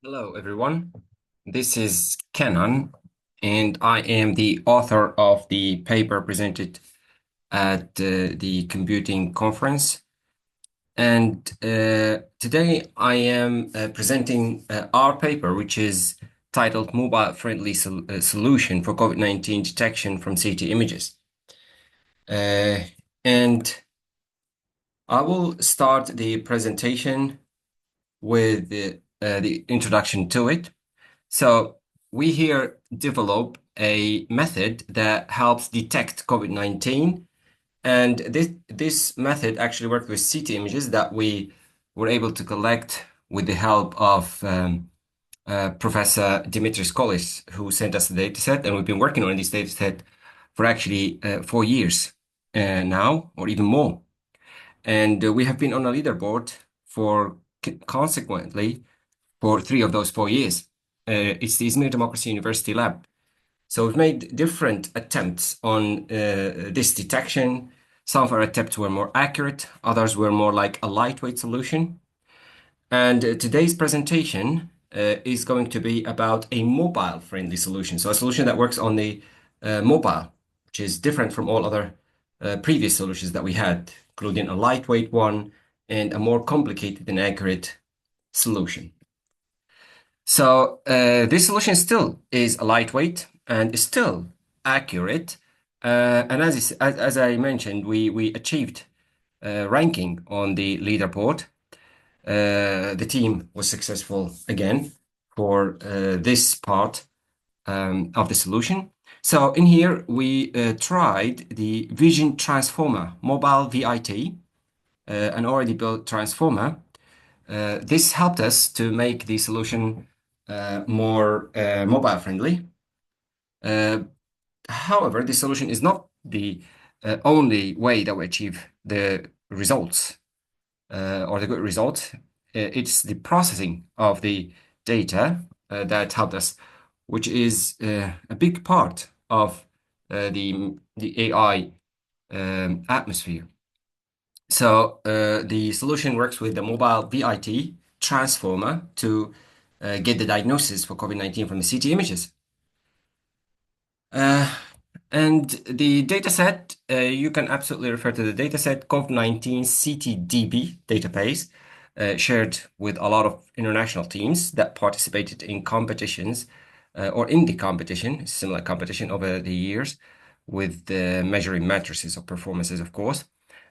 Hello, everyone. This is Kenan, and I am the author of the paper presented at the computing conference. And today I am presenting our paper, which is titled Mobile-Friendly Solution for COVID-19 Detection from CT Images. Uh, and I will start the presentation with the introduction to it. So we here develop a method that helps detect COVID-19. And this method actually worked with CT images that we were able to collect with the help of Professor Dimitris Kolis, who sent us the dataset. And we've been working on this dataset for actually 4 years now, or even more. And we have been on a leaderboard for consequently for 3 of those 4 years. It's the Izmir Democracy University Lab. So we've made different attempts on this detection. Some of our attempts were more accurate, others were more like a lightweight solution. And today's presentation is going to be about a mobile-friendly solution. So a solution that works on the mobile, which is different from all other previous solutions that we had, including a lightweight one and a more complicated and accurate solution. So this solution still is a lightweight and is still accurate. And as I mentioned, we achieved ranking on the leaderboard. The team was successful again for this part of the solution. So in here, we tried the Vision Transformer, MobileViT, an already built transformer. This helped us to make the solution more mobile friendly. However, this solution is not the only way that we achieve the results or the good results. It's the processing of the data that helped us, which is a big part of the AI atmosphere. So the solution works with the MobileViT transformer to get the diagnosis for COVID-19 from the CT images. And the dataset, you can absolutely refer to the dataset COVID-19 CTDB database shared with a lot of international teams that participated in competitions or in the competition, similar competition over the years with measuring matrices of performances, of course.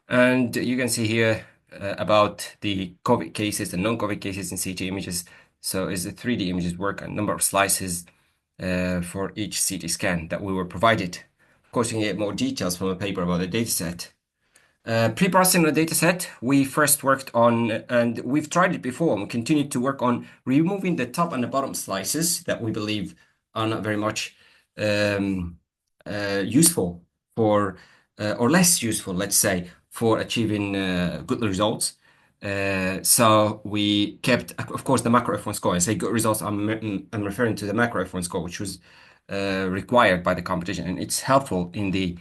And you can see here about the COVID cases and non-COVID cases in CT images. So as the 3D images work, a number of slices for each CT scan that we were provided. Of course, you can get more details from a paper about the dataset. Pre-processing the dataset, we first worked on, and we've tried it before, and we continued to work on removing the top and the bottom slices that we believe are not very much useful for, or less useful, let's say, for achieving good results. So we kept, of course, the macro F1 score. I say good results, I'm referring to the macro F1 score, which was required by the competition, and it's helpful in the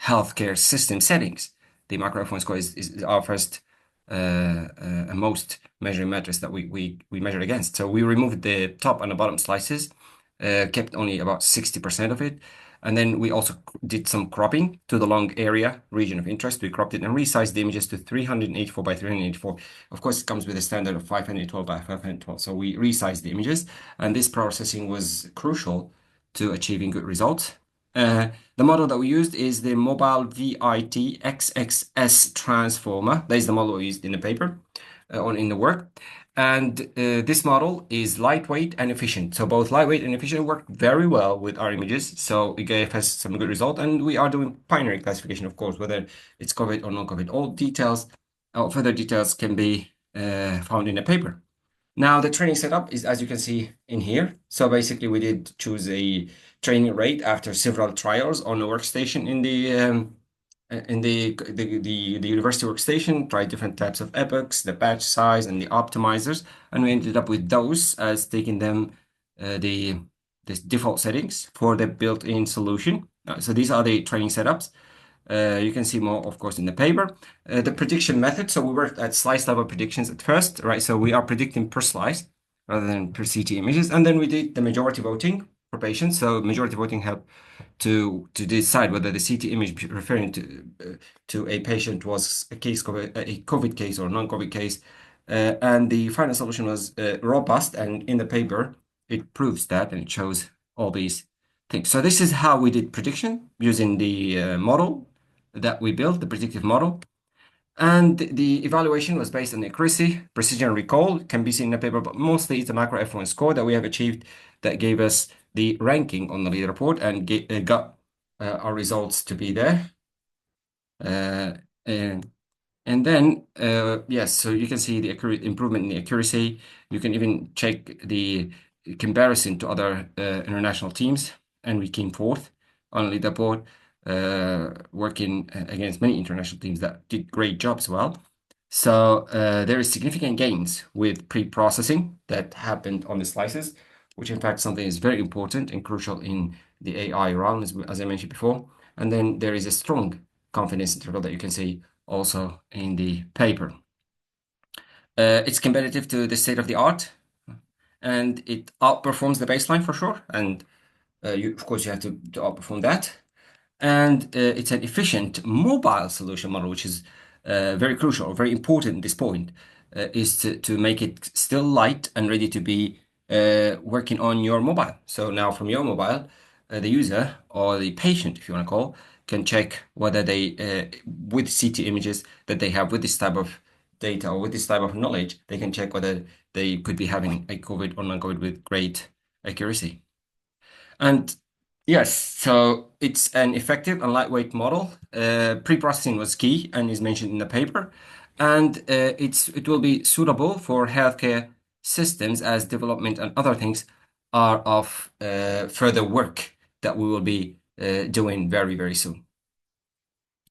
healthcare system settings. The macro F1 score is our first and most measuring metrics that we measure against. So we removed the top and the bottom slices, kept only about 60% of it. And then we also did some cropping to the long area region of interest. We cropped it and resized the images to 384 by 384. Of course, it comes with a standard of 512 by 512. So we resized the images, and this processing was crucial to achieving good results. The model that we used is the MobileViT XXS transformer. That is the model we used in the paper, in the work. And this model is lightweight and efficient. So both lightweight and efficient work very well with our images. So it gave us some good result. And we are doing binary classification, of course, whether it's COVID or non-COVID. All details, further details can be found in the paper. Now the training setup is, as you can see in here. So basically we did choose a training rate after several trials on a workstation in the university workstation, tried different types of epochs, the batch size, and the optimizers, and we ended up with those as taking them the default settings for the built-in solution. So these are the training setups. You can see more, of course, in the paper. The prediction method. So we worked at slice level predictions at first, right? So we are predicting per slice. rather than per CT images. And then we did the majority voting for patients. So majority voting helped to decide whether the CT image referring to a patient was a COVID case or non-COVID case. And the final solution was robust, and in the paper it proves that, and it shows all these things. So this is how we did prediction using the model that we built, the predictive model. And the evaluation was based on accuracy, precision, recall. It can be seen in the paper, but mostly it's a macro F1 score that we have achieved that gave us the ranking on the leader report and got our results to be there. And then, yes, so you can see the improvement in the accuracy. You can even check the comparison to other international teams, and we came fourth on leaderboard, working against many international teams that did great jobs well. So there is significant gains with pre-processing that happened on the slices, which in fact something is very important and crucial in the AI realm, as I mentioned before. And then there is a strong confidence interval that you can see also in the paper. It's competitive to the state of the art, and it outperforms the baseline for sure. And of course, you have to outperform that. And it's an efficient mobile solution model, which is very crucial, very important at this point, is to make it still light and ready to be working on your mobile. So now from your mobile, the user or the patient, if you want to call, can check whether they, with CT images that they have with this type of data or with this type of knowledge, they can check whether they could be having a COVID or non-COVID with great accuracy. And yes, so it's an effective and lightweight model. Pre-processing was key and is mentioned in the paper. And it will be suitable for healthcare systems as development and other things are of further work that we will be doing very, very soon.